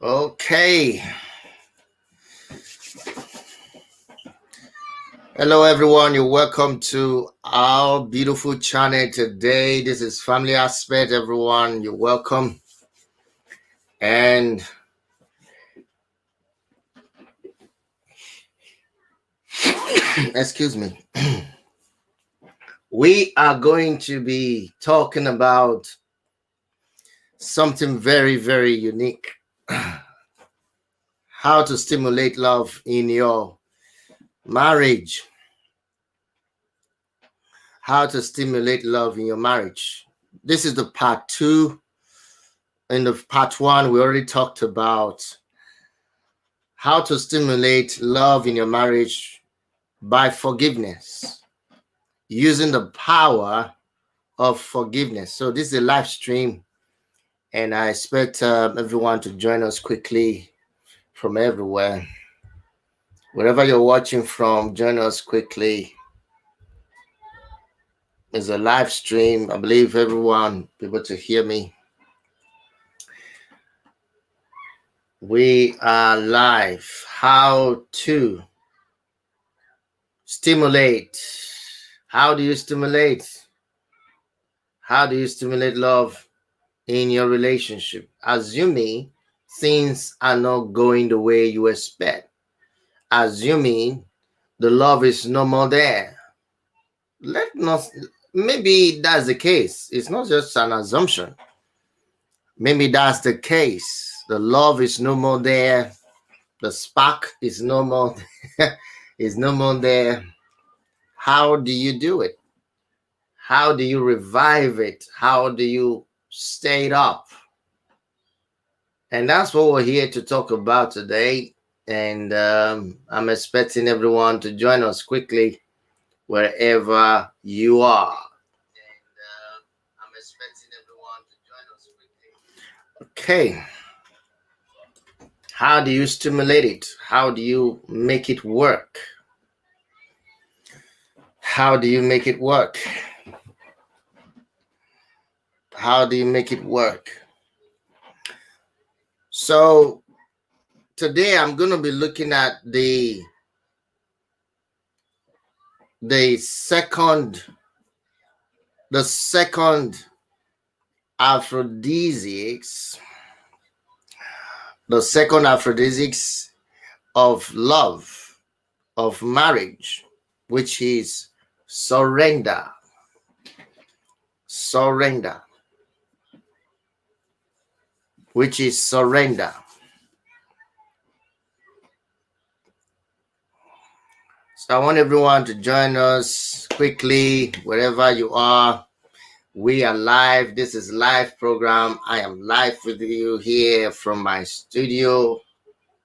Okay. Hello, everyone. You're welcome to our beautiful channel today. This is Family Aspect, everyone. You're welcome. And excuse me. We are going to be talking about something very, very unique. How to stimulate love in your marriage. How to stimulate love in your marriage. This is the part 2. In the part 1, we already talked about how to stimulate love in your marriage by forgiveness, using the power of forgiveness. So this is a live stream, and I expect everyone to join us quickly from everywhere. Wherever you're watching from, join us quickly. It's a live stream. I believe everyone be able to hear me. We are live. How to stimulate. How do you stimulate? How do you stimulate love in your relationship? Assuming things are not going the way you expect. Assuming the love is no more there. Maybe that's the case. It's not just an assumption. Maybe that's the case. The love is no more there. The spark is no more is no more there. How do you do it? How do you revive it? How do you stay it up? And that's what we're here to talk about today. And I'm expecting everyone to join us quickly wherever you are. Okay. How do you stimulate it? How do you make it work? How do you make it work? How do you make it work? So today I'm going to be looking at the second aphrodisiacs, the second aphrodisiacs of love, of marriage, which is surrender. Surrender. Which is surrender. So I want everyone to join us quickly, wherever you are. We are live. This is live program. I am live with you here from my studio,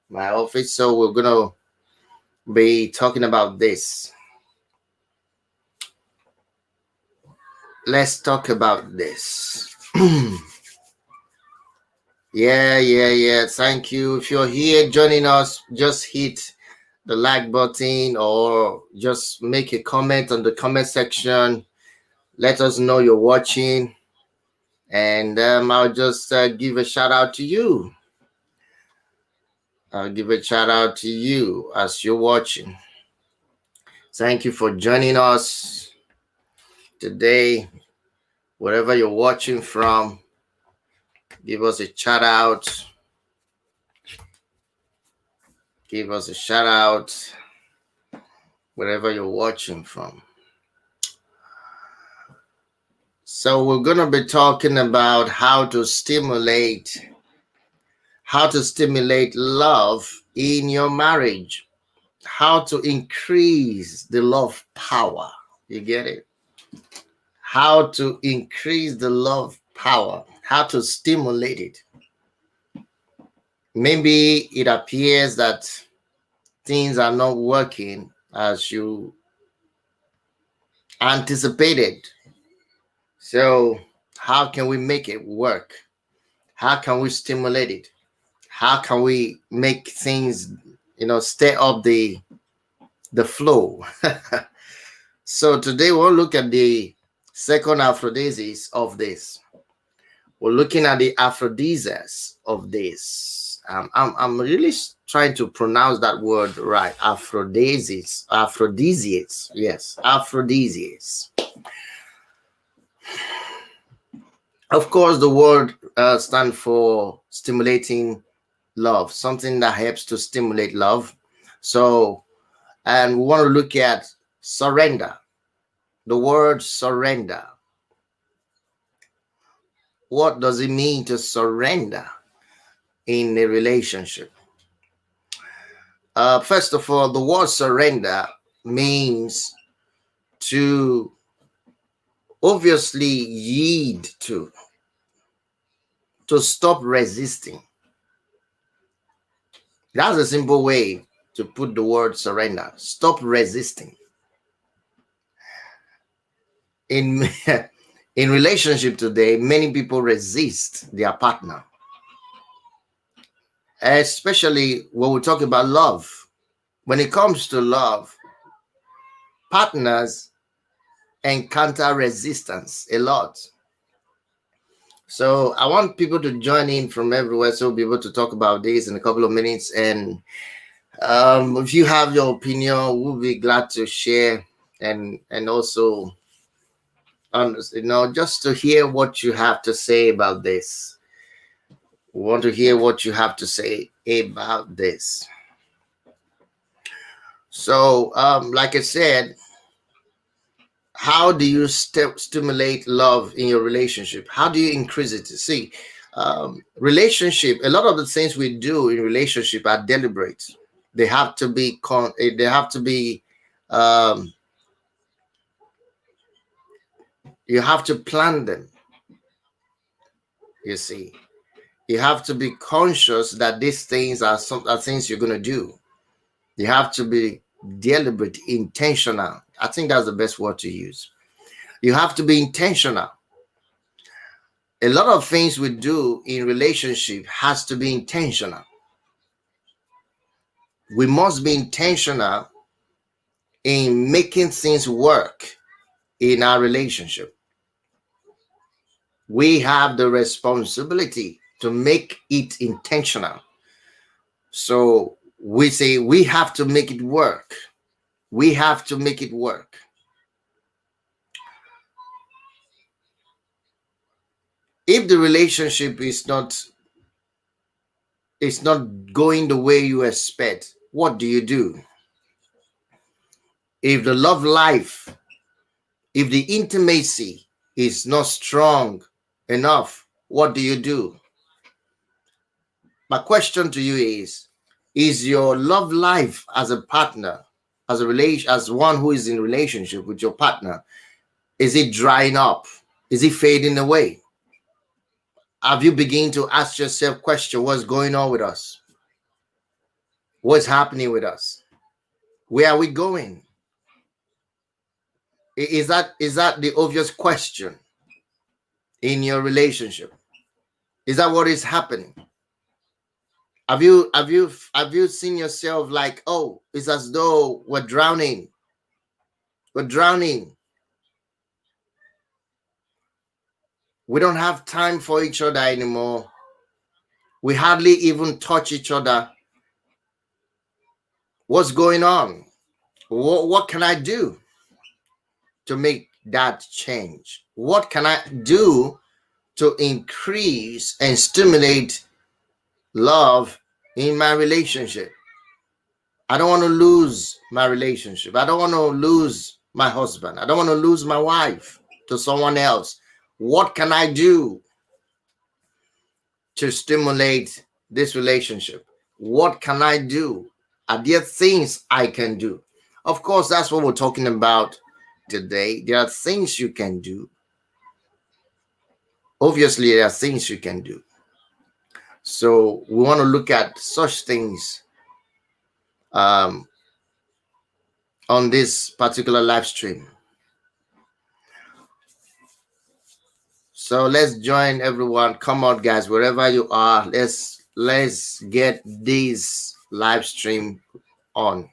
my office. So we're going to be talking about this. Let's talk about this. Yeah. Thank you. If you're here joining us, just hit the like button or just make a comment on the comment section. Let us know you're watching, and I'll just give a shout out to you. I'll give a shout out to you as you're watching. Thank you for joining us today. Wherever you're watching from, give us a shout out. Give us a shout out wherever you're watching from. So we're going to be talking about how to stimulate love in your marriage. How to increase the love power. You get it? How to increase the love power. How to stimulate it. Maybe it appears that things are not working as you anticipated. So how can we make it work? How can we stimulate it? How can we make things, stay up the flow? So today we'll look at the second aphrodisiacs of this. We're looking at the aphrodisiacs of this. I'm really trying to pronounce that word right. Aphrodisiacs. Yes, aphrodisiacs. Of course, the word stands for stimulating love, something that helps to stimulate love. So, and we want to look at surrender. The word surrender. What does it mean to surrender in a relationship? First of all, the word surrender means to obviously yield to stop resisting. That's a simple way to put the word surrender. Stop resisting. In in relationship today, many people resist their partner, especially when we talk about love. When it comes to love, partners encounter resistance a lot. So I want people to join in from everywhere, so we'll be able to talk about this in a couple of minutes. And if you have your opinion, we'll be glad to share, and also just to hear what you have to say about this. We want to hear what you have to say about this. So like I said, how do you stimulate love in your relationship? How do you increase it? See, relationship, a lot of the things we do in relationship are deliberate. They have to be you have to plan them. You see, you have to be conscious that these things are things you're going to do. You have to be deliberate, intentional. I think that's the best word to use. You have to be intentional. A lot of things we do in relationship has to be intentional. We must be intentional in making things work in our relationship. We have the responsibility to make it intentional. So we say we have to make it work. We have to make it work. If the relationship is not going the way you expect, what do you do? If the love life, if the intimacy is not strong enough, what do you do? My question to you is your love life as a partner, as one who is in relationship with your partner, is it drying up? Is it fading away? Have you begun to ask yourself question, what's going on with us? What's happening with us? Where are we going? Is that the obvious question in your relationship? Is that what is happening? Have you seen yourself like, oh, it's as though we're drowning. We're drowning. We don't have time for each other anymore. We hardly even touch each other. What's going on? What can I do to make that change? What can I do to increase and stimulate love in my relationship? I don't want to lose my relationship. I don't want to lose my husband. I don't want to lose my wife to someone else. What can I do to stimulate this relationship? What can I do? Are there things I can do? Of course, that's what we're talking about today. There are things you can do. Obviously, there are things you can do. So we want to look at such things on this particular live stream. So let's join everyone. Come on, guys, wherever you are. Let's get this live stream on.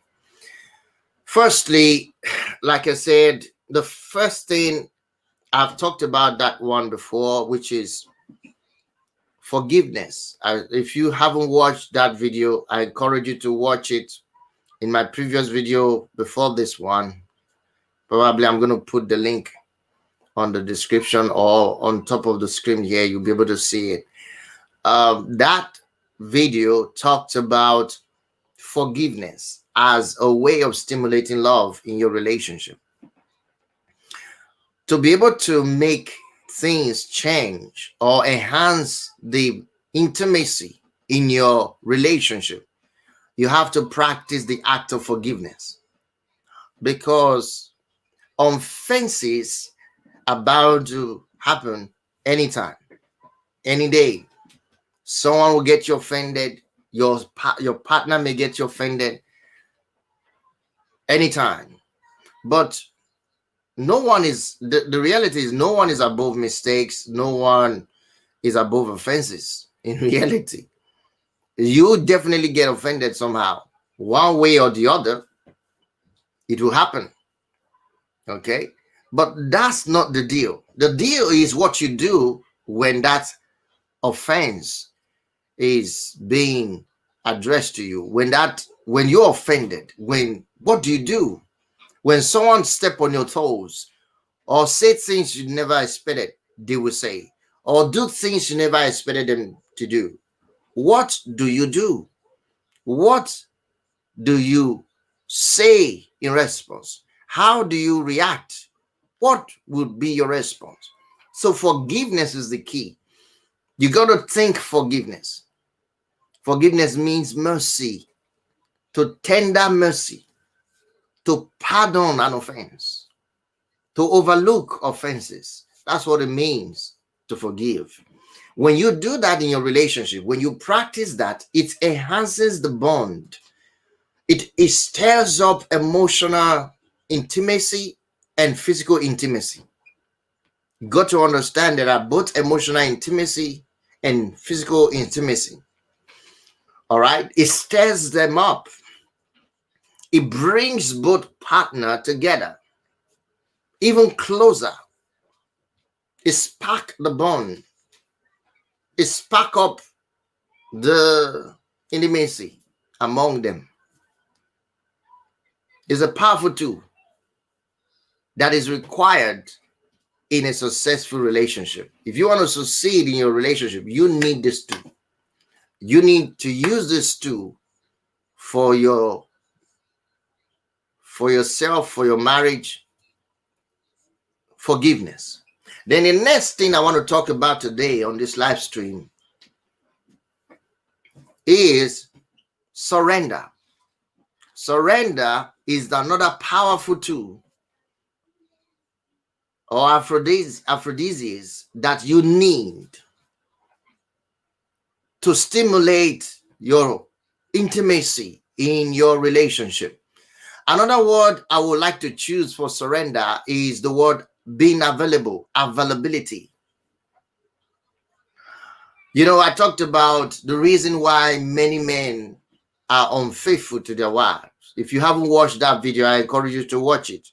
Firstly, like I said, the first thing, I've talked about that one before, which is forgiveness. If you haven't watched that video, I encourage you to watch it. In my previous video before this one, probably I'm going to put the link on the description or on top of the screen here. You'll be able to see it. That video talked about forgiveness as a way of stimulating love in your relationship. To be able to make things change or enhance the intimacy in your relationship, you have to practice the act of forgiveness, because offenses are bound to happen anytime, any day. Someone will get you offended. Your partner may get you offended anytime. But no one is, the reality is no one is above mistakes. No one is above offenses. In reality, you definitely get offended somehow. One way or the other, it will happen. Okay? But that's not the deal. The deal is what you do when that offense is being addressed to you. When you're offended, what do you do? When someone step on your toes or say things you never expected they will say, or do things you never expected them to do, what do you do? What do you say in response? How do you react? What would be your response? So forgiveness is the key. You got to think forgiveness. Forgiveness means mercy, to tender mercy, to pardon an offense, to overlook offenses. That's what it means to forgive. When you do that in your relationship, when you practice that, it enhances the bond. It stirs up emotional intimacy and physical intimacy. You got to understand there are both emotional intimacy and physical intimacy. All right? It stirs them up. It brings both partners together, even closer. It sparks the bond. It sparks up the intimacy among them. It's a powerful tool that is required in a successful relationship. If you want to succeed in your relationship, you need this tool. You need to use this tool for yourself, for your marriage, forgiveness. Then the next thing I want to talk about today on this live stream is surrender. Surrender is another powerful tool or aphrodisiacs that you need to stimulate your intimacy in your relationship. Another word I would like to choose for surrender is the word being available, availability. You know, I talked about the reason why many men are unfaithful to their wives. If you haven't watched that video, I encourage you to watch it.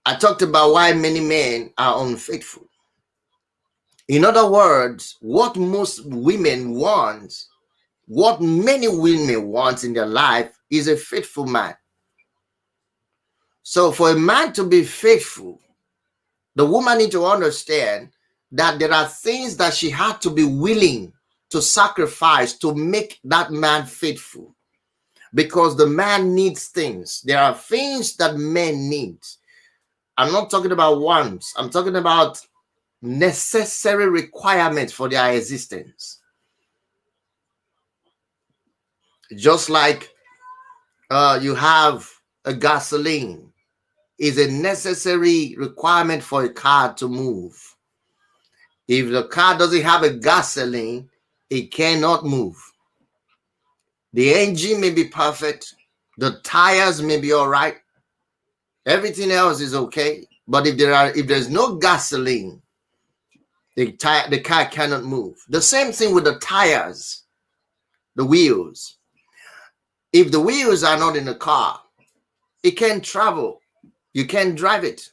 I talked about why many men are unfaithful. In other words, what most women want, what many women want in their life is a faithful man. So for a man to be faithful, the woman needs to understand that there are things that she had to be willing to sacrifice to make that man faithful. Because the man needs things. There are things that men need. I'm not talking about wants. I'm talking about necessary requirements for their existence. Just like you have a gasoline is a necessary requirement for a car to move. If the car doesn't have a gasoline, it cannot move. The engine may be perfect. The tires may be all right. Everything else is okay. But if there's no gasoline, the car cannot move. The same thing with the tires, the wheels. If the wheels are not in the car, it can't travel. You can't drive it.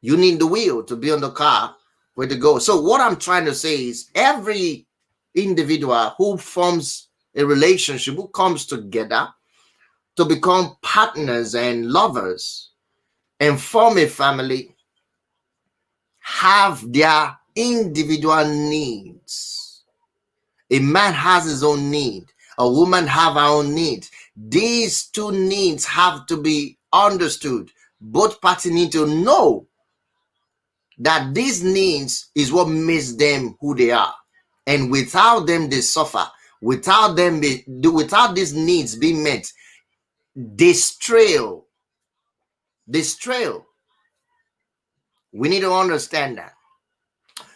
You need the wheel to be on the car way to go. So what I'm trying to say is every individual who forms a relationship, who comes together to become partners and lovers and form a family, have their individual needs. A man has his own need. A woman have her own need. These two needs have to be understood. Both parties need to know that these needs is what makes them who they are. And without them, they suffer. Without them, without these needs being met, they strail. They strail. We need to understand that.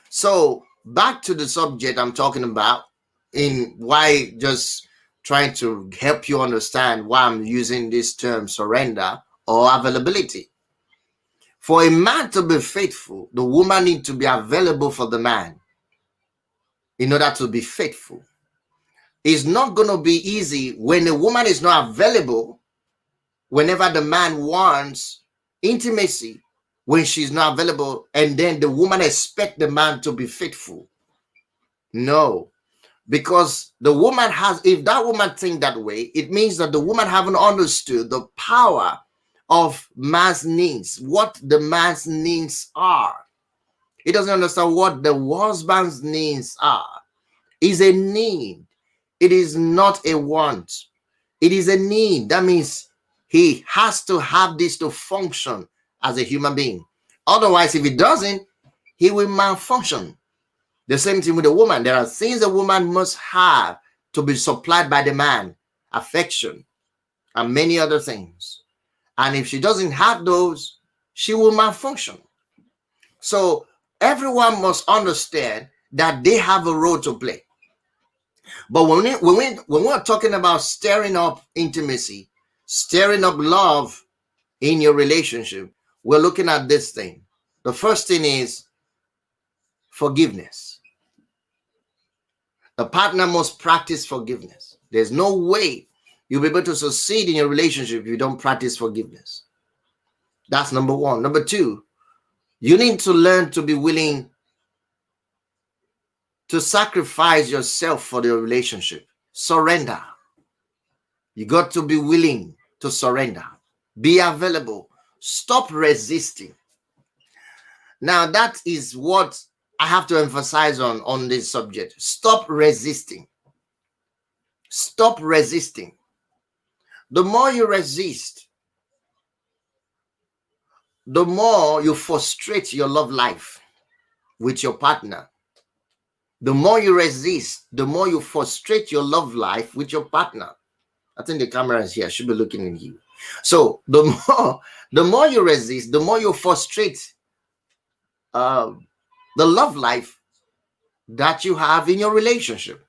So back to the subject I'm talking about, in why, just trying to help you understand why I'm using this term surrender or availability. For a man to be faithful, the woman needs to be available for the man in order to be faithful. It's not going to be easy when the woman is not available whenever the man wants intimacy, when she's not available, and then the woman expects the man to be faithful. No, because the woman has, if that woman thinks that way, it means that the woman haven't understood the power of man's needs, what the man's needs are. He doesn't understand what the husband's needs are. It's a need. It is not a want. It is a need. That means he has to have this to function as a human being. Otherwise, if he doesn't, he will malfunction. The same thing with a woman. There are things a woman must have to be supplied by the man: affection and many other things. And if she doesn't have those, she will malfunction. So everyone must understand that they have a role to play. But when we're talking about stirring up intimacy, stirring up love in your relationship, we're looking at this thing. The first thing is forgiveness. The partner must practice forgiveness. There's no way you'll be able to succeed in your relationship if you don't practice forgiveness. That's number one. Number two, you need to learn to be willing to sacrifice yourself for the relationship. Surrender. You got to be willing to surrender. Be available. Stop resisting. Now, that is what I have to emphasize on this subject. Stop resisting. Stop resisting. The more you resist, the more you frustrate your love life with your partner. The more you resist, the more you frustrate your love life with your partner. I think the camera is here. I should be looking at you. So the more you resist, the more you frustrate the love life that you have in your relationship.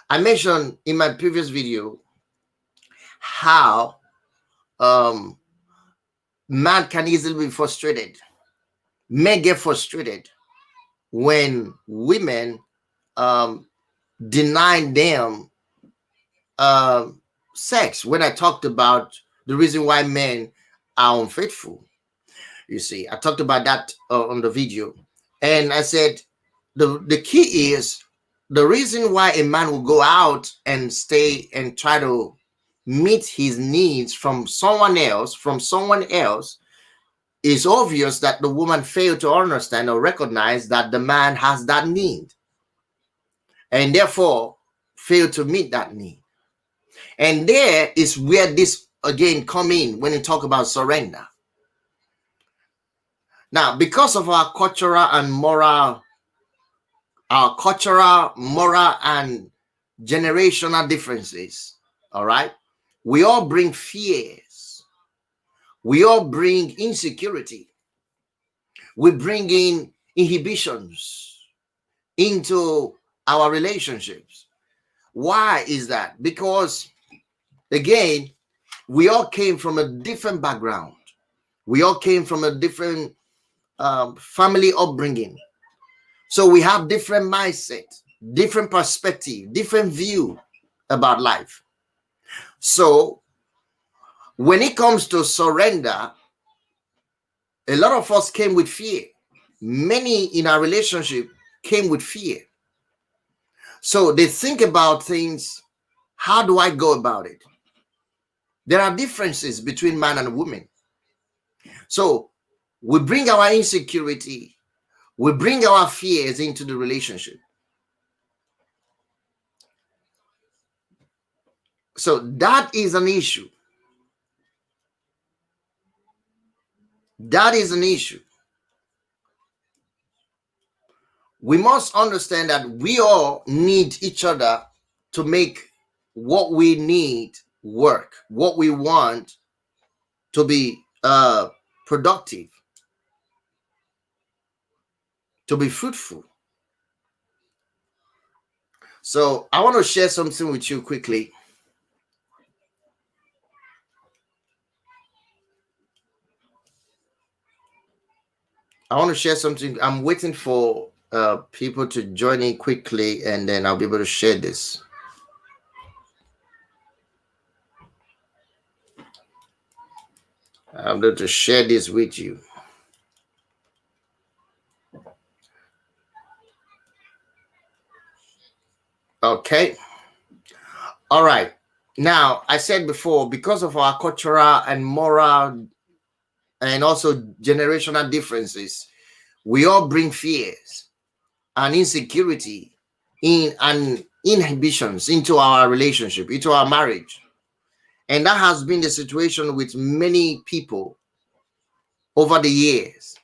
I mentioned in my previous video how man can easily be frustrated. Men get frustrated when women deny them sex. When I talked about the reason why men are unfaithful, you see, I talked about that on the video, and I said the key is the reason why a man will go out and stay and try to meet his needs from someone else, is obvious that the woman failed to understand or recognize that the man has that need, and therefore failed to meet that need. And there is where this again come in when you talk about surrender. Now, because of our cultural, moral, and generational differences, all right, we all bring fears. We all bring insecurity. We bring in inhibitions into our relationships. Why is that? Because, again, we all came from a different background. We all came from a different family upbringing. So we have different mindset, different perspective, different view about life. So when it comes to surrender, a lot of us came with fear. many in our relationship came with fear. So they think about things. How do I go about it? There are differences between man and woman. So we bring our insecurity, we bring our fears into the relationship. So that is an issue. That is an issue. We must understand that we all need each other to make what we need work, what we want to be productive, to be fruitful. So I want to share something with you quickly. I want to share something. I'm waiting for people to join in quickly, and then I'll be able to share this. I'm going to share this with you. Okay. All right. Now, I said before, because of our cultural and moral and also generational differences, we all bring fears and insecurity and inhibitions into our relationship, into our marriage. And that has been the situation with many people over the years.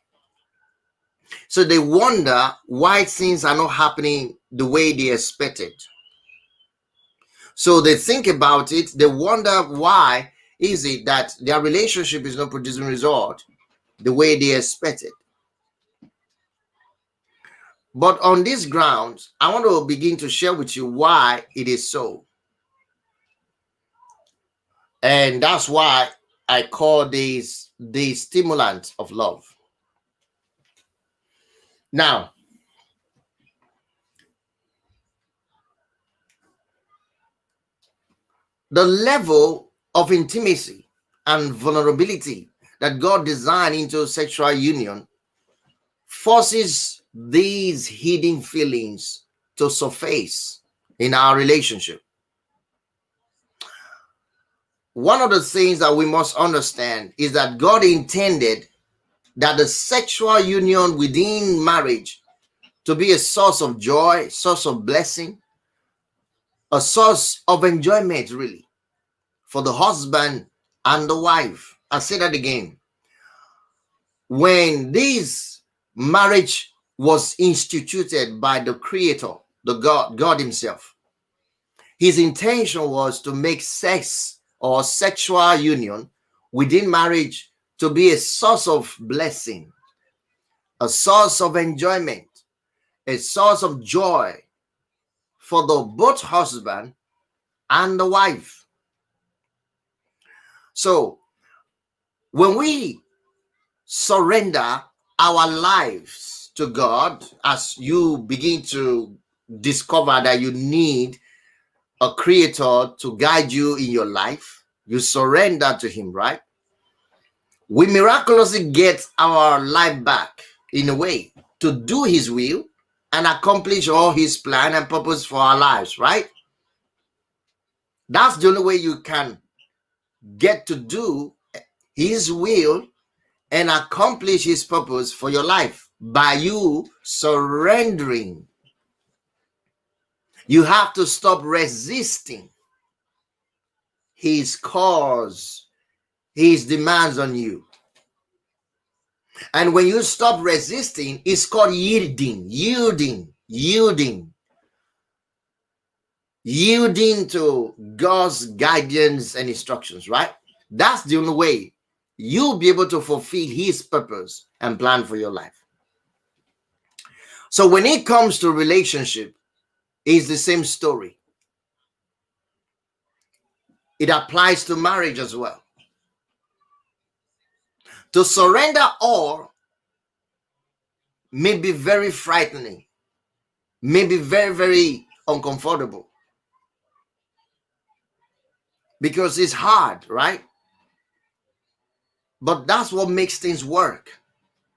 So they wonder why things are not happening the way they expected. So they think about it, they wonder why is it that their relationship is not producing result the way they expected. But on these grounds, I want to begin to share with you why it is so. And that's why I call these the stimulant of love. Now, the level of intimacy and vulnerability that God designed into sexual union forces these hidden feelings to surface in our relationship. One of the things that we must understand is that God intended that the sexual union within marriage to be a source of joy, source of blessing, a source of enjoyment, really, for the husband and the wife. I say that again. When this marriage was instituted by the Creator, the God Himself, His intention was to make sex or sexual union within marriage to be a source of blessing, a source of enjoyment, a source of joy for the both husband and the wife. So when we surrender our lives to God, as you begin to discover that you need a creator to guide you in your life, you surrender to Him, right? We miraculously get our life back in a way to do His will and accomplish all His plan and purpose for our lives, right? That's the only way you can get to do His will and accomplish His purpose for your life, by you surrendering. You have to stop resisting His cause, His demands on you. And when you stop resisting, it's called yielding to God's guidance and instructions, right? That's the only way you'll be able to fulfill His purpose and plan for your life. So when it comes to relationship, it's the same story. It applies to marriage as well. To surrender all may be very frightening, may be very, very uncomfortable, because it's hard, right? But that's what makes things work.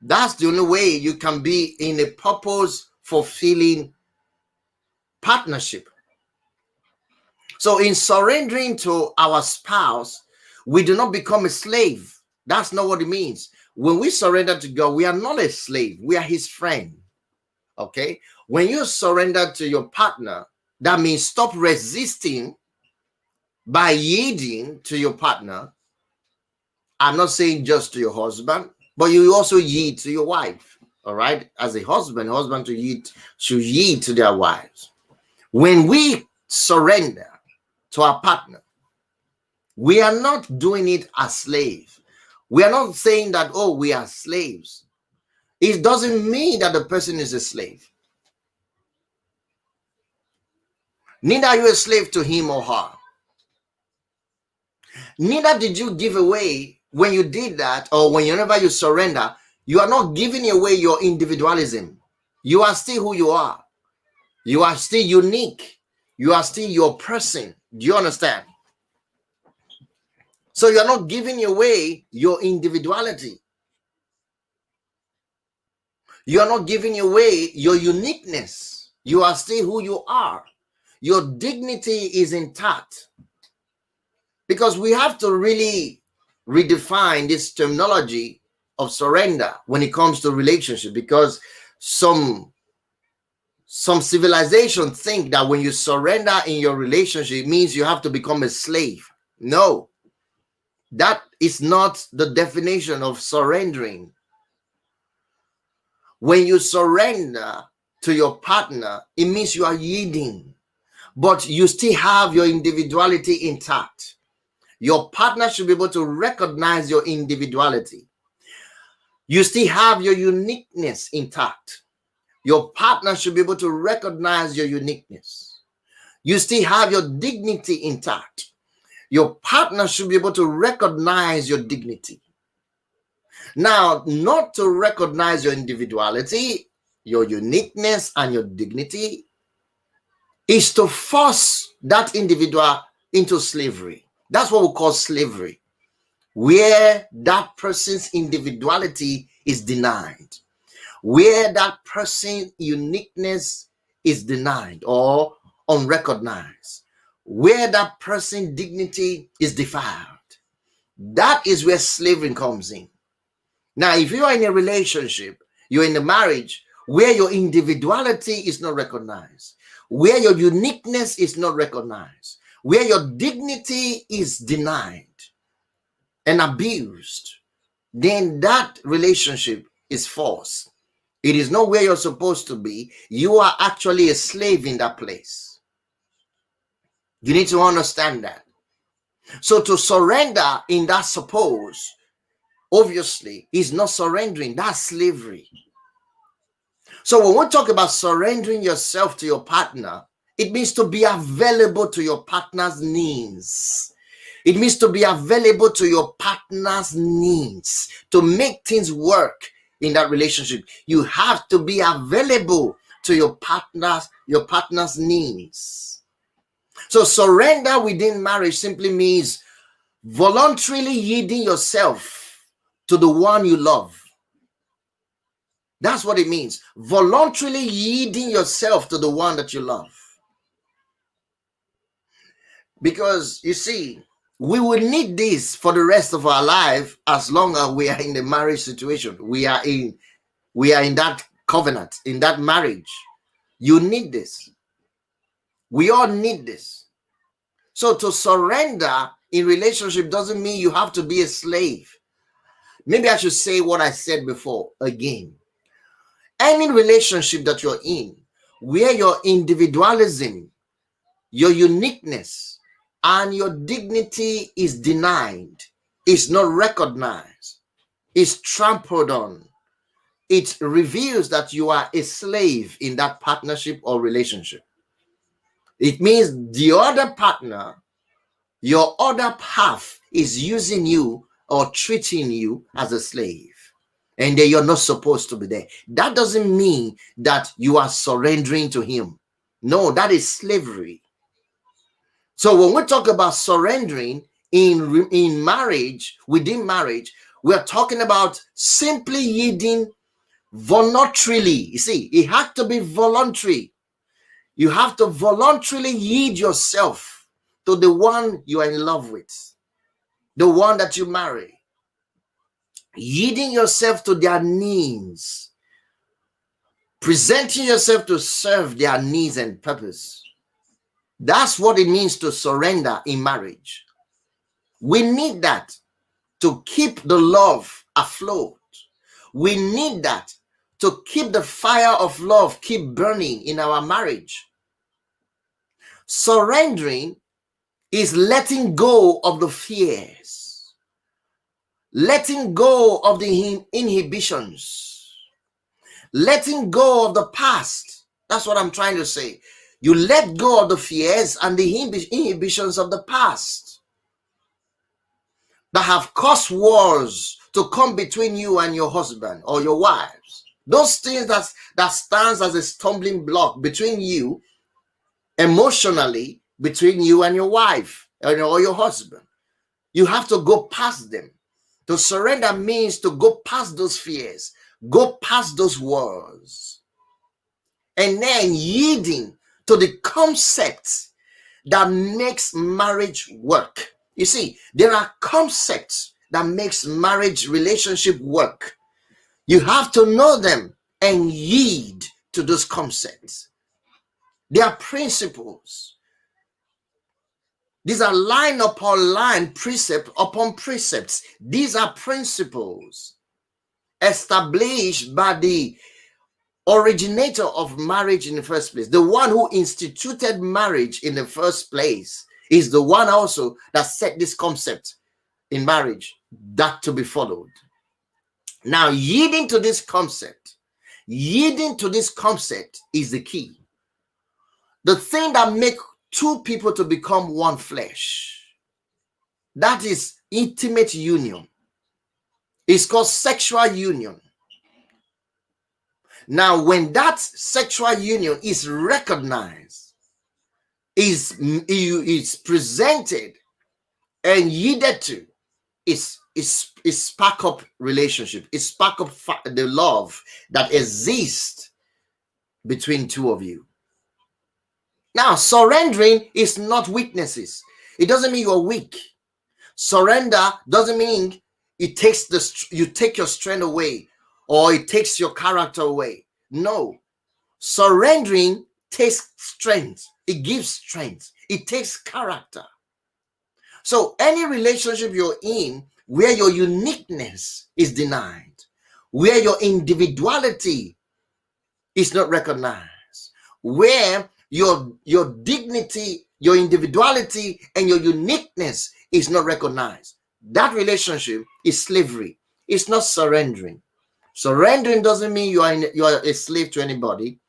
That's the only way you can be in a purpose fulfilling partnership. So in surrendering to our spouse, we do not become a slave. That's not what it means. When we surrender to God, we are not a slave. We are his friend. Okay? When you surrender to your partner, that means stop resisting by yielding to your partner. I'm not saying just to your husband, but you also yield to your wife. All right? As a husband should yield to their wives. When we surrender to our partner, we are not doing it as slaves. We are not saying that, oh, we are slaves. It doesn't mean that the person is a slave. Neither are you a slave to him or her. Neither did you give away when you did that, or whenever you surrender, you are not giving away your individualism. You are still who you are. You are still unique. You are still your person. Do you understand? So you are not giving away your individuality. You are not giving away your uniqueness. You are still who you are. Your dignity is intact. Because we have to really redefine this terminology of surrender when it comes to relationship, because some civilizations think that when you surrender in your relationship, it means you have to become a slave. No, that is not the definition of surrendering. When you surrender to your partner, it means you are yielding, but you still have your individuality intact. Your partner should be able to recognize your individuality. You still have your uniqueness intact. Your partner should be able to recognize your uniqueness. You still have your dignity intact. Your partner should be able to recognize your dignity. Now, not to recognize your individuality, your uniqueness, and your dignity is to force that individual into slavery. That's what we call slavery, where that person's individuality is denied, where that person's uniqueness is denied or unrecognized, where that person's dignity is defiled. That is where slavery comes in. Now, if you are in a relationship, you're in a marriage where your individuality is not recognized, where your uniqueness is not recognized, where your dignity is denied and abused, then that relationship is false. It is not where you're supposed to be. You are actually a slave in that place. You need to understand that. So to surrender in that suppose, obviously, is not surrendering. That's slavery. So when we talk about surrendering yourself to your partner, it means to be available to your partner's needs. It means to be available to your partner's needs, to make things work in that relationship. You have to be available to your partner's needs. So surrender within marriage simply means voluntarily yielding yourself to the one you love. That's what it means. Voluntarily yielding yourself to the one that you love. Because you see, we will need this for the rest of our life as long as we are in the marriage situation. We are in that covenant, in that marriage. You need this. We all need this. So to surrender in relationship doesn't mean you have to be a slave. Maybe I should say what I said before again. Any relationship that you're in, where your individualism, your uniqueness, and your dignity is denied, is not recognized, is trampled on, it reveals that you are a slave in that partnership or relationship. It means the other partner, your other half, is using you or treating you as a slave, and that you're not supposed to be there. That doesn't mean that you are surrendering to him. No, that is slavery. So when we talk about surrendering in marriage, within marriage, We're talking about simply yielding voluntarily. You see, it had to be voluntary. You have to voluntarily yield yourself to the one you are in love with, the one that you marry. Yielding yourself to their needs, presenting yourself to serve their needs and purpose. That's what it means to surrender in marriage. We need that to keep the love afloat. We need that to keep the fire of love keep burning in our marriage. Surrendering is letting go of the fears, letting go of the inhibitions, letting go of the past. That's what I'm trying to say. You let go of the fears and the inhibitions of the past that have caused wars to come between you and your husband or your wives. Those things that stands as a stumbling block between you emotionally, between you and your wife or your husband. You have to go past them. To surrender means to go past those fears, go past those wars, and then yielding to the concepts that makes marriage work. You see, there are concepts that makes marriage relationship work. You have to know them and yield to those concepts. They are principles. These are line upon line, precept upon precepts. These are principles established by the originator of marriage in the first place. The one who instituted marriage in the first place is the one also that set this concept in marriage that to be followed. Now, yielding to this concept is the key. The thing that makes two people to become one flesh, that is intimate union. It's called sexual union. Now, when that sexual union is recognized, is presented and yielded to, it's spark up relationship. It spark up the love that exists between two of you. Now, surrendering is not weaknesses. It doesn't mean you're weak. Surrender doesn't mean you take your strength away or it takes your character away. No. Surrendering takes strength. It gives strength. It takes character. So any relationship you're in where your uniqueness is denied, where your individuality is not recognized, where your dignity, your individuality, and your uniqueness is not recognized, that relationship is slavery. It's not surrendering. Surrendering doesn't mean you are a slave to anybody.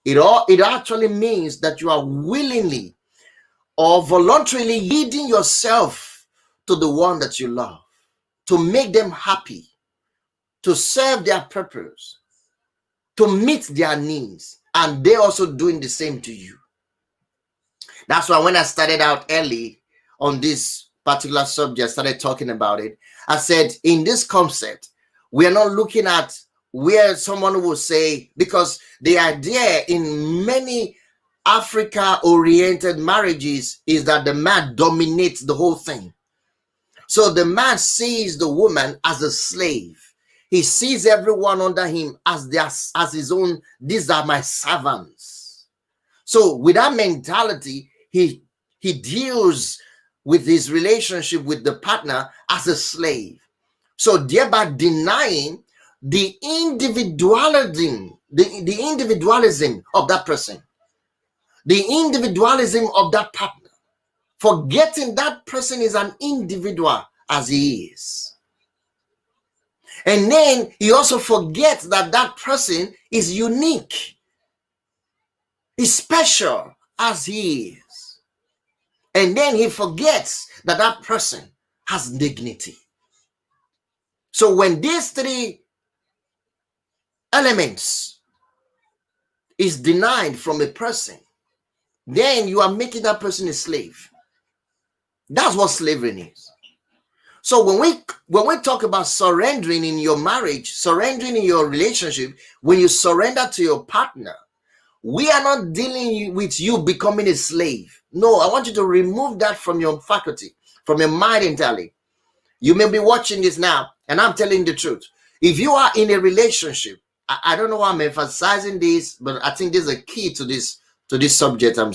It actually means that you are willingly or voluntarily yielding yourself to the one that you love, to make them happy, to serve their purpose, to meet their needs, and they're also doing the same to you. That's why when I started out early on this particular subject, started talking about it, I said, in this concept, we are not looking at where someone will say, because the idea in many Africa-oriented marriages is that the man dominates the whole thing. So the man sees the woman as a slave. He sees everyone under him as his own. These are my servants. So with that mentality, he deals with his relationship with the partner as a slave. So thereby denying the individualism, the individualism of that person, the individualism of that partner, forgetting that person is an individual as he is. And then he also forgets that that person is unique, is special as he is. And then he forgets that that person has dignity. So when these three elements is denied from a person, then you are making that person a slave. That's what slavery is. So when we talk about surrendering in your marriage, surrendering in your relationship, when you surrender to your partner, we are not dealing with you becoming a slave. No, I want you to remove that from your faculty, from your mind entirely. You may be watching this now, and I'm telling the truth. If you are in a relationship, I don't know why I'm emphasizing this, but I think there's a key to this subject I'm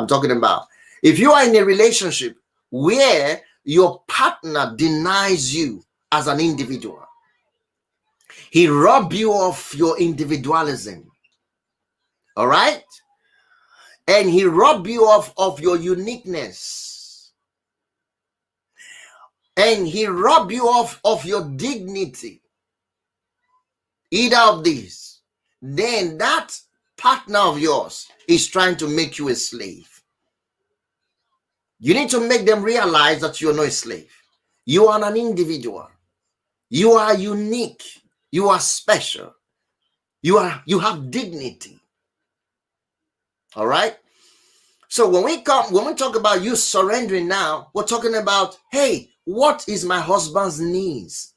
talking about. If you are in a relationship where your partner denies you as an individual, he robs you of your individualism, all right? And he robs you of your uniqueness, and he robs you of your dignity, either of these, then that partner of yours is trying to make you a slave. You need to make them realize that you're not a slave. You are an individual. You are unique. You are special. You have dignity. All right? So when we talk about you surrendering now, we're talking about, hey, what is my husband's needs?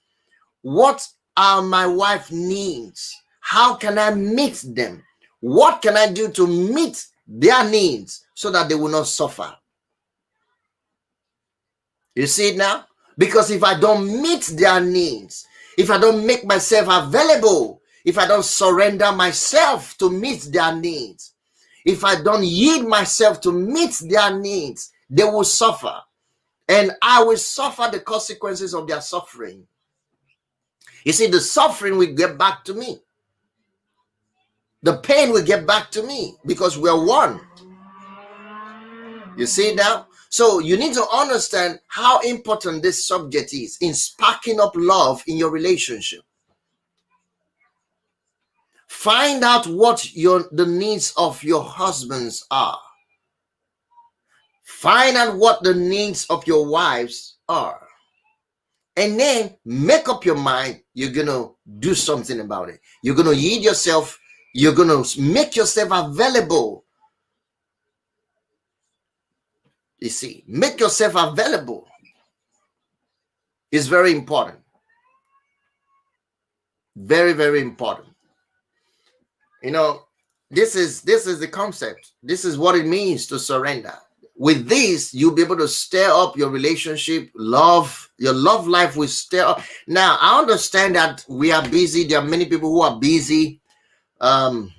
What are my wife's needs? How can I meet them? What can I do to meet their needs so that they will not suffer? You see it now? Because if I don't meet their needs, if I don't make myself available, if I don't surrender myself to meet their needs, if I don't yield myself to meet their needs, they will suffer. And I will suffer the consequences of their suffering. You see, the suffering will get back to me. The pain will get back to me because we're one. You see now? So you need to understand how important this subject is in sparking up love in your relationship. Find out what the needs of your husbands are. Find out what the needs of your wives are. And then make up your mind, you're going to do something about it. You're going to yield yourself. You're going to make yourself available. You see, make yourself available. It's very important. Very, very important. You know, this is the concept. This is what it means to surrender. With this, you'll be able to stir up your relationship, love, your love life will stir up. Now, I understand that we are busy. There are many people who are busy.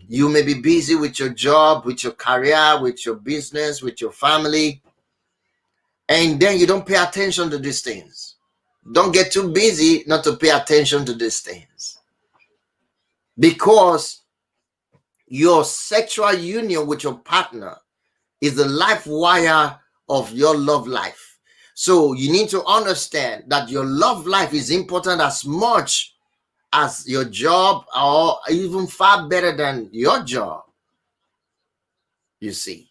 You may be busy with your job, with your career, with your business, with your family. And then you don't pay attention to these things. Don't get too busy not to pay attention to these things. Because your sexual union with your partner is the life wire of your love life. So you need to understand that your love life is important as much as your job, or even far better than your job. You see,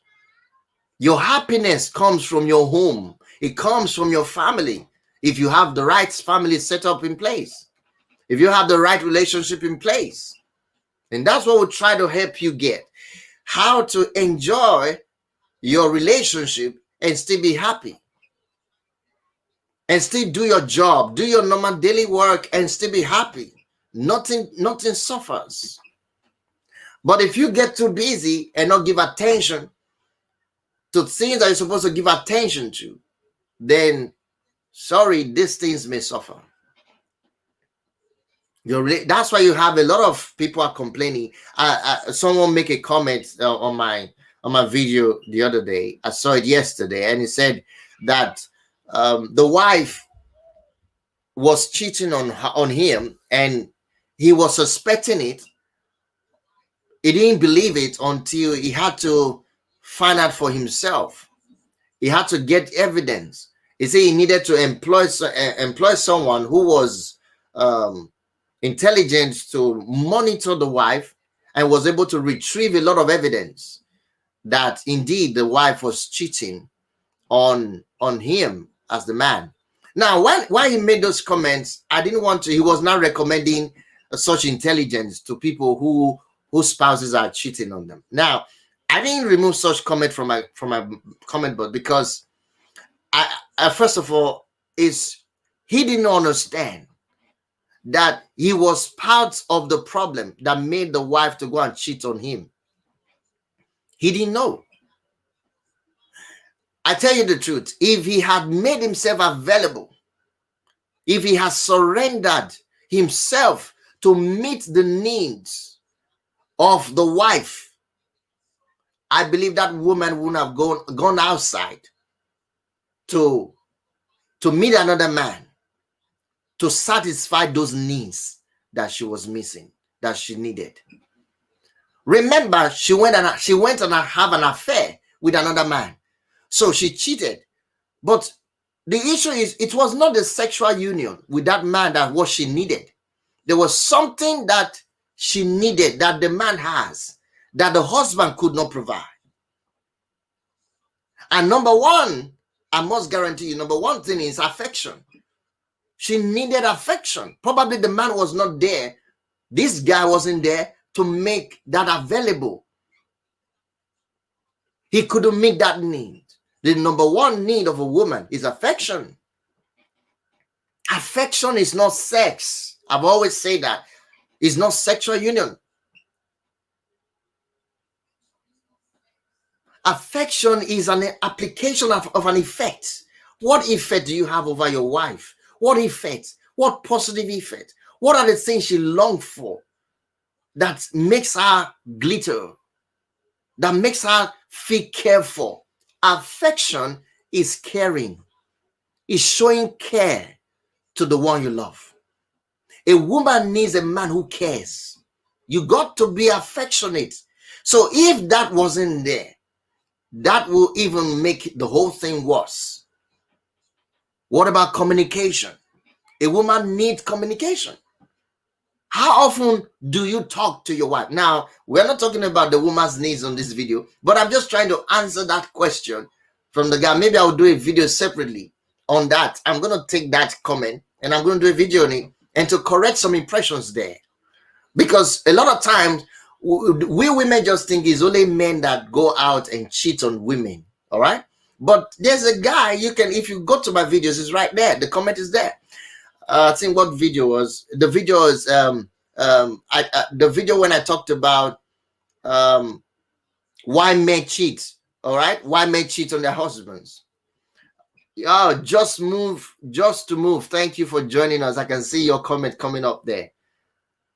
your happiness comes from your home. It comes from your family. If you have the right family set up in place, if you have the right relationship in place, and that's what we try to help you get, how to enjoy your relationship and still be happy, and still do your job, do your normal daily work and still be happy. Nothing suffers. But if you get too busy and not give attention to things that you're supposed to give attention to, then sorry, these things may suffer. That's why you have a lot of people are complaining. Someone make a comment on my video the other day. I saw it yesterday, and he said that the wife was cheating on him, and he was suspecting it. He didn't believe it until he had to find out for himself. He had to get evidence. He said he needed to employ someone who was intelligent to monitor the wife, and was able to retrieve a lot of evidence that indeed the wife was cheating on him as the man. Now, why he made those comments, I didn't want to. He was not recommending such intelligence to people whose spouses are cheating on them. Now, I didn't remove such comment from my comment board because I first of all, is He didn't understand that he was part of the problem that made the wife to go and cheat on him. He didn't know. I tell you the truth, if he had made himself available, if he has surrendered himself to meet the needs of the wife, I believe that woman wouldn't have gone outside to meet another man to satisfy those needs that she was missing, that she needed. Remember, she went and have an affair with another man. So she cheated. But the issue is, it was not the sexual union with that man that what she needed. There was something that she needed that the man has, that the husband could not provide. And number one, I must guarantee you, number one thing is affection. She needed affection. Probably the man was not there. This guy wasn't there to make that available. He couldn't meet that need. The number one need of a woman is affection. Affection is not sex. I've always said that. It's not sexual union. Affection is an application of an effect. What effect do you have over your wife? What effect? What positive effect? What are the things she longs for that makes her glitter, that makes her feel cared for? Affection is caring, is showing care to the one you love. A woman needs a man who cares. You got to be affectionate. So if that wasn't there, that will even make the whole thing worse. What about communication? A woman needs communication. How often do you talk to your wife? Now, we're not talking about the woman's needs on this video, but I'm just trying to answer that question from the guy. Maybe I'll do a video separately on that. I'm going to take that comment and I'm going to do a video on it and to correct some impressions there. Because a lot of times, we women just think it's only men that go out and cheat on women. All right. But there's a guy, you can, if you go to my videos, it's right there. The comment is there. I think what video was, the video is, the video when I talked about why men cheat. All right. Why men cheat on their husbands. Oh, just to move. Thank you for joining us. I can see your comment coming up there.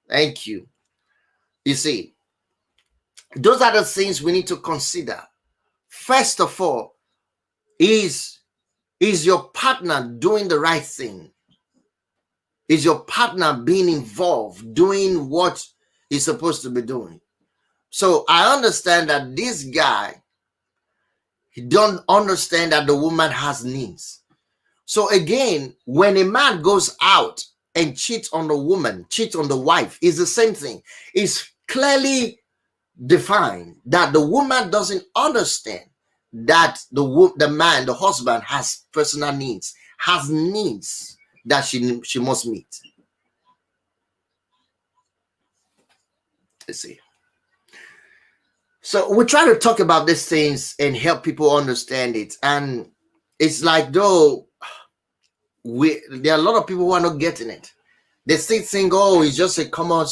Thank you. You see, those are the things we need to consider. First of all, is your partner doing the right thing? Is your partner being involved, doing what he's supposed to be doing? So I understand that this guy, he don't understand that the woman has needs. So again, when a man goes out and cheats on the woman, cheats on the wife, is the same thing. It's clearly defined that the woman doesn't understand that the man, the husband, has personal needs, has needs that she must meet. Let's see. So we try to talk about these things and help people understand it. And it's like though there are a lot of people who are not getting it. They still think, oh, it's just a common,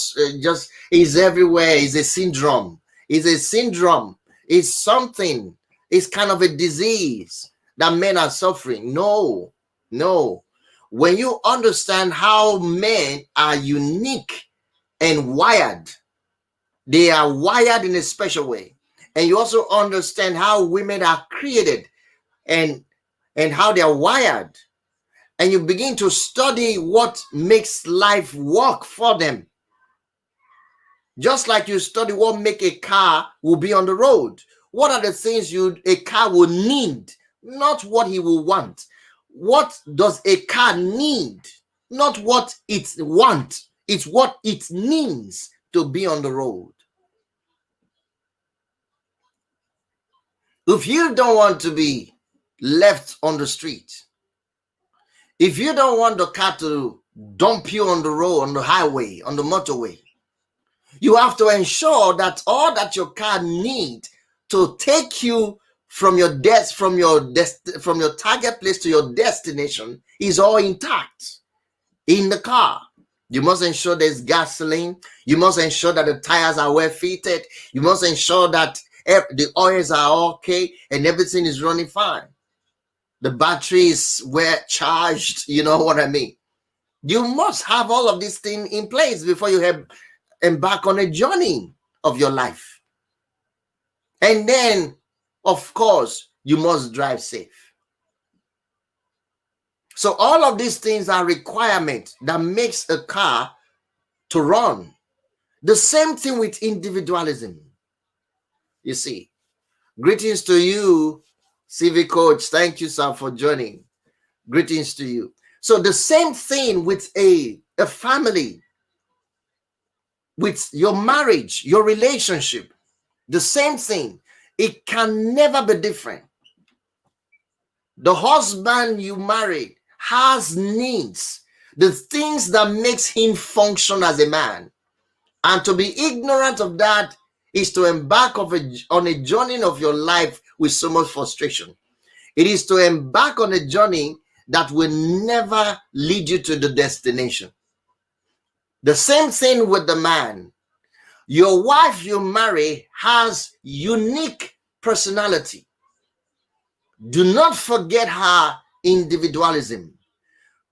it's everywhere. It's a syndrome. It's a syndrome. It's something. It's kind of a disease that men are suffering. No. When you understand how men are unique and wired, they are wired in a special way. And you also understand how women are created and how they are wired. And you begin to study what makes life work for them. Just like you study what make a car will be on the road. What are the things a car will need, not what he will want. What does a car need? Not what it wants. It's what it needs to be on the road. If you don't want to be left on the street, if you don't want the car to dump you on the road, on the highway, on the motorway, you have to ensure that all that your car needs to take you from your target place to your destination is all intact in the car. You must ensure there's gasoline. You must ensure that the tires are well fitted. You must ensure that the oils are okay and everything is running fine. The batteries were charged. You know what I mean? You must have all of these things in place before you embark on a journey of your life. And then, of course, you must drive safe. So all of these things are requirements that makes a car to run. The same thing with individualism. You see, greetings to you, CV Coach. Thank you, sir, for joining. Greetings to you. So the same thing with a family, with your marriage, your relationship, the same thing. It can never be different. The husband you married has needs, the things that makes him function as a man. And to be ignorant of that is to embark on a journey of your life with so much frustration. It is to embark on a journey that will never lead you to the destination. The same thing with the man. Your wife you marry has unique personality. Do not forget her individualism.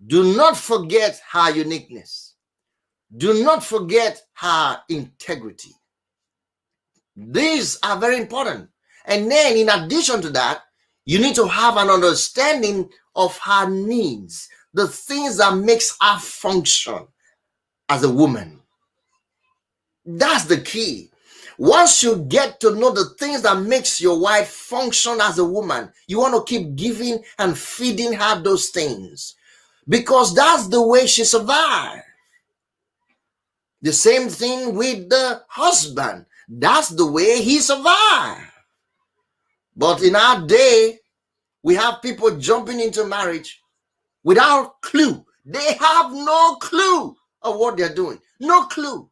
Do not forget her uniqueness. Do not forget her integrity. These are very important. And then in addition to that, you need to have an understanding of her needs, the things that makes her function as a woman. That's the key. Once you get to know the things that makes your wife function as a woman, you want to keep giving and feeding her those things, because that's the way she survives. The same thing with the husband. That's the way he survived. But in our day, we have people jumping into marriage without clue. They have no clue of what they're doing. No clue.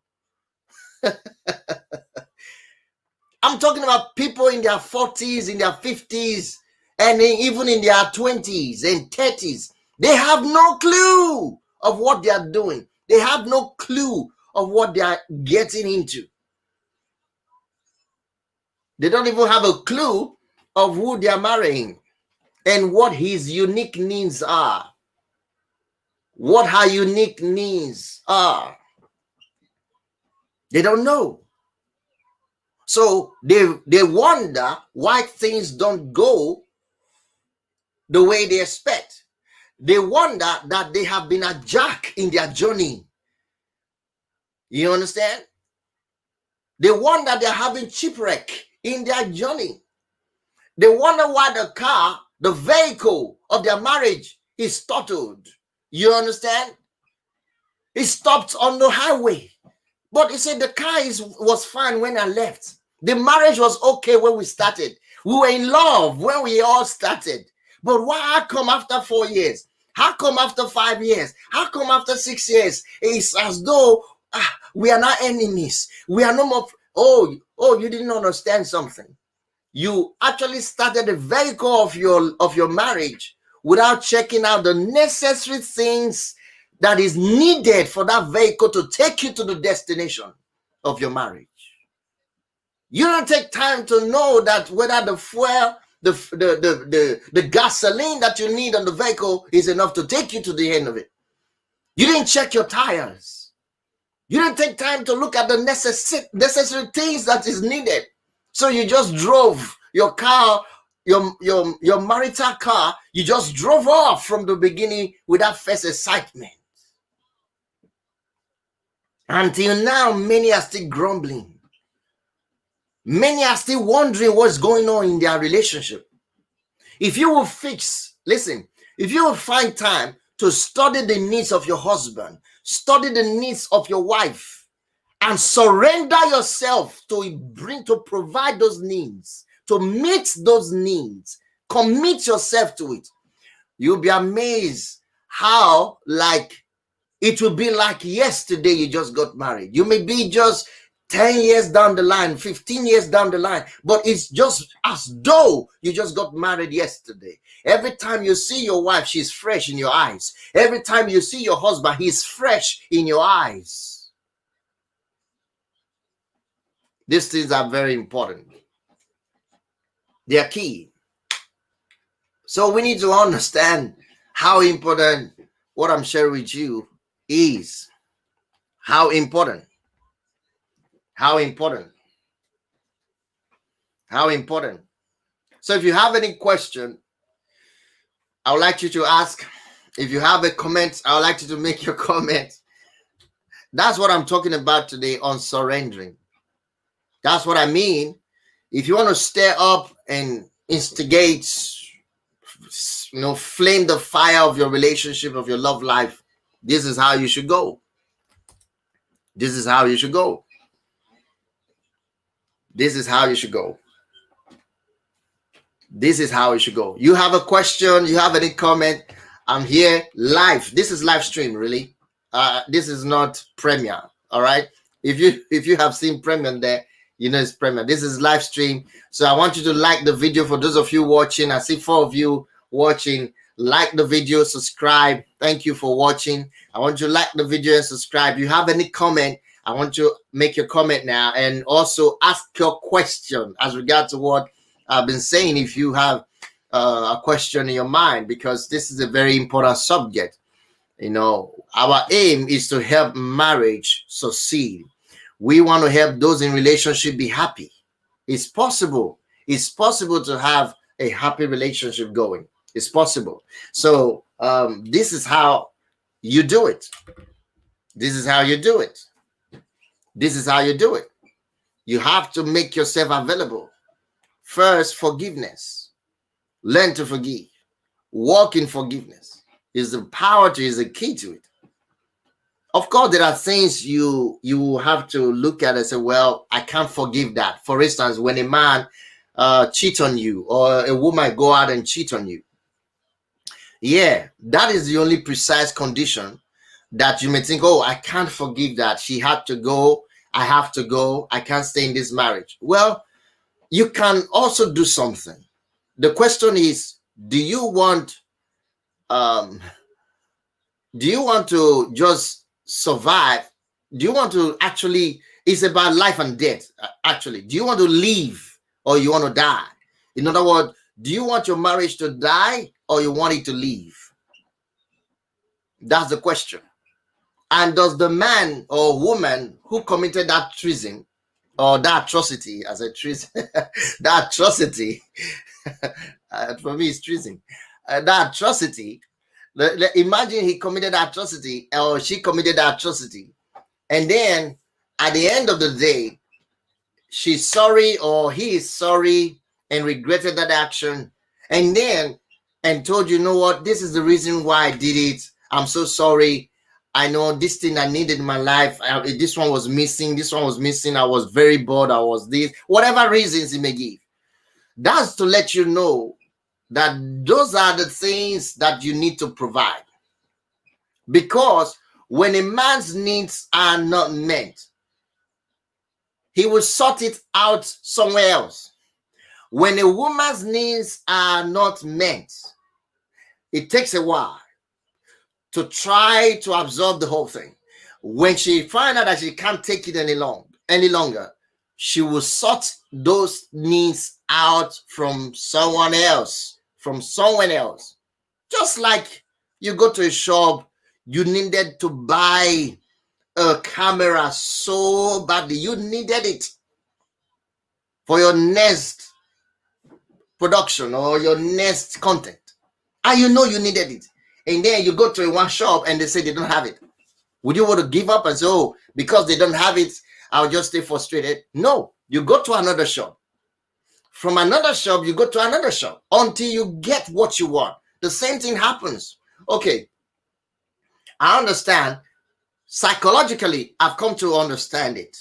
I'm talking about people in their 40s, in their 50s, and even in their 20s and 30s. They have no clue of what they are doing. They have no clue of what they are getting into. They don't even have a clue of who they are marrying and what his unique needs are. What her unique needs are. They don't know. So they wonder why things don't go the way they expect. They wonder that they have been a jack in their journey. You understand? They wonder they're having shipwreck in their journey. They wonder why the car, the vehicle of their marriage is totaled. You understand? It stopped on the highway. But he said the car was fine when I left. The marriage was okay when we started. We were in love when we all started. But why how come after 4 years? How come after 5 years? How come after 6 years? It's as though we are not enemies. We are no more. Oh, you didn't understand something. You actually started the vehicle of your marriage without checking out the necessary things that is needed for that vehicle to take you to the destination of your marriage. You don't take time to know that whether the fuel, the gasoline that you need on the vehicle is enough to take you to the end of it. You didn't check your tires. You didn't take time to look at the necessary things that is needed. So you just drove your car, your marital car, you just drove off from the beginning without first excitement. Until now, many are still grumbling. Many are still wondering what's going on in their relationship. If you will if you will find time to study the needs of your husband, study the needs of your wife, and surrender yourself to provide those needs, to meet those needs, commit yourself to it, you'll be amazed how it will be like yesterday you just got married. You may be just 10 years down the line, 15 years down the line, but it's just as though you just got married yesterday. Every time you see your wife, she's fresh in your eyes. Every time you see your husband, he's fresh in your eyes. These things are very important. They are key. So we need to understand how important what I'm sharing with you is. How important. How important. How important. So if you have any question, I would like you to ask. If you have a comment, I would like you to make your comment. That's what I'm talking about today on surrendering. That's what I mean. If you want to stir up and instigate, flame the fire of your relationship, of your love life, this is how you should go. This is how you should go. This is how you should go. This is how it should go. You have a question, you have any comment, I'm here live. This is live stream, really. This is not premiere. All right. If you have seen premiere there, you know it's premiere. This is live stream. So I want you to like the video. For those of you watching, I see 4 of you watching. Like the video, subscribe. Thank you for watching. I want you to like the video and subscribe. If you have any comment, I want you to make your comment now, and also ask your question as regard to what I've been saying. If you have a question in your mind, because this is a very important subject. Our aim is to help marriage succeed. We want to help those in relationship be happy. It's possible. It's possible to have a happy relationship going. It's possible. So this is how you do it. This is how you do it. This is how you do it. You have to make yourself available. First, forgiveness. Learn to forgive. Walk in forgiveness. Is the power to, is the key to it. Of course, there are things you have to look at and say, well, I can't forgive that. For instance, when a man cheat on you, or a woman go out and cheat on you. Yeah, that is the only precise condition that you may think, oh, I can't forgive that. She had to go. I have to go. I can't stay in this marriage. Well, you can also do something. The question is, do you want to just survive? Do you want to actually, it's about life and death, actually. Do you want to live or you want to die? In other words, do you want your marriage to die or you want it to live? That's the question. And does the man or woman who committed that treason or that atrocity, as a treason, that atrocity, for me it's treason, that atrocity, imagine he committed that atrocity or she committed that atrocity, and then at the end of the day, she's sorry or he is sorry and regretted that action, and told you know what, this is the reason why I did it. I'm so sorry. I know this thing I needed in my life. This one was missing. This one was missing. I was very bored. I was this. Whatever reasons he may give. That's to let you know that those are the things that you need to provide. Because when a man's needs are not met, he will sort it out somewhere else. When a woman's needs are not met, it takes a while to try to absorb the whole thing. When she finds out that she can't take it any longer, she will sort those needs out from someone else, Just like you go to a shop, you needed to buy a camera so badly. You needed it for your next production or your next content. And you know you needed it. And then you go to one shop and they say they don't have it. Would you want to give up and say, oh, because they don't have it, I'll just stay frustrated? No, you go to another shop. From another shop, you go to another shop until you get what you want. The same thing happens. Okay, I understand. Psychologically, I've come to understand it,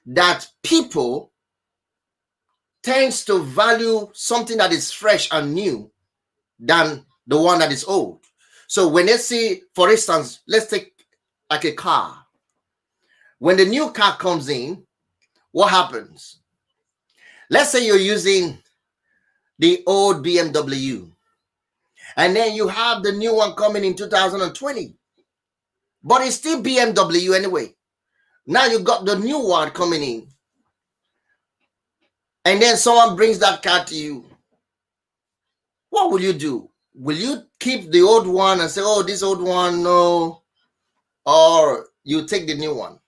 that people tends to value something that is fresh and new than the one that is old. So when they see, for instance, let's take like a car. When the new car comes in, what happens? Let's say you're using the old BMW, and then you have the new one coming in 2020, but it's still BMW anyway. Now you got the new one coming in, and then someone brings that car to you. What will you do? Will you keep the old one and say, oh, this old one, no, or you take the new one?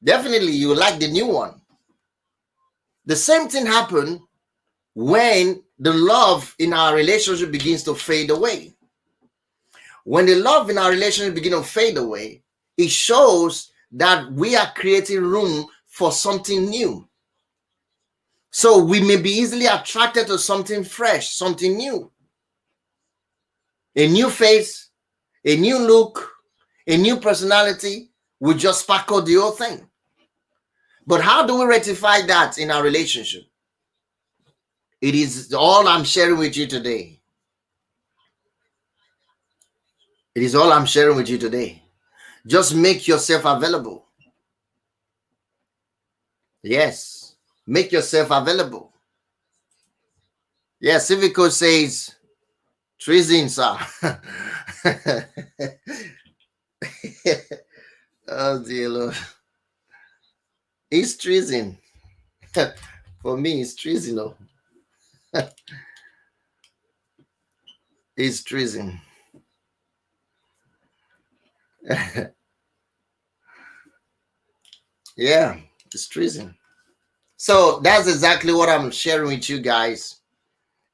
Definitely you like the new one. The same thing happened when the love in our relationship begins to fade away. When the love in our relationship begins to fade away, it shows that we are creating room for something new. So we may be easily attracted to something fresh, something new. A new face, a new look, a new personality will just sparkle the whole thing. But how do we rectify that in our relationship? It is all I'm sharing with you today. It is all I'm sharing with you today. Just make yourself available. Yes, make yourself available. Yes, Civico says, treason, sir. Oh, dear Lord. It's treason. For me, it's treason. It's treason. Yeah, it's treason. So that's exactly what I'm sharing with you guys.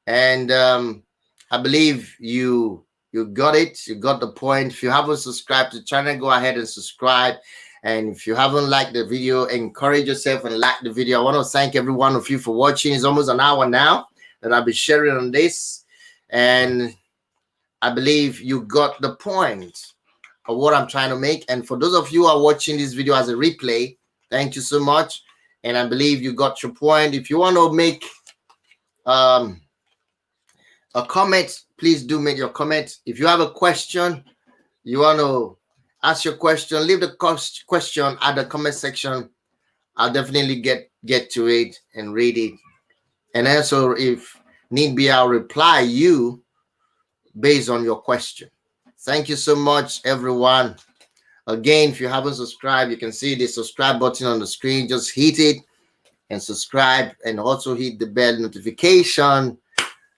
And I believe you got it. You got the point. If you haven't subscribed to the channel, go ahead and subscribe. And if you haven't liked the video, encourage yourself and like the video. I want to thank every one of you for watching. It's almost an hour now that I'll be sharing on this. And I believe you got the point of what I'm trying to make. And for those of you who are watching this video as a replay, thank you so much. And I believe you got your point. If you want to make a comment, please do make your comment. If you have a question, you want to ask your question, leave the question at the comment section. I'll definitely get to it and read it. And also, if need be, I'll reply you based on your question. Thank you so much, everyone. Again, if you haven't subscribed, you can see the subscribe button on the screen. Just hit it and subscribe, and also hit the bell notification,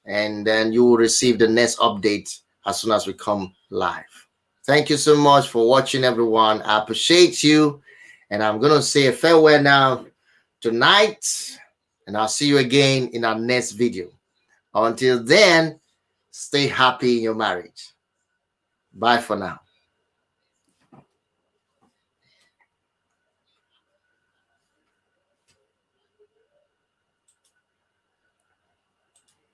and then you will receive the next update as soon as we come live. Thank you so much for watching, everyone. I appreciate you, and I'm going to say a farewell now tonight, and I'll see you again in our next video. Until then, stay happy in your marriage. Bye for now.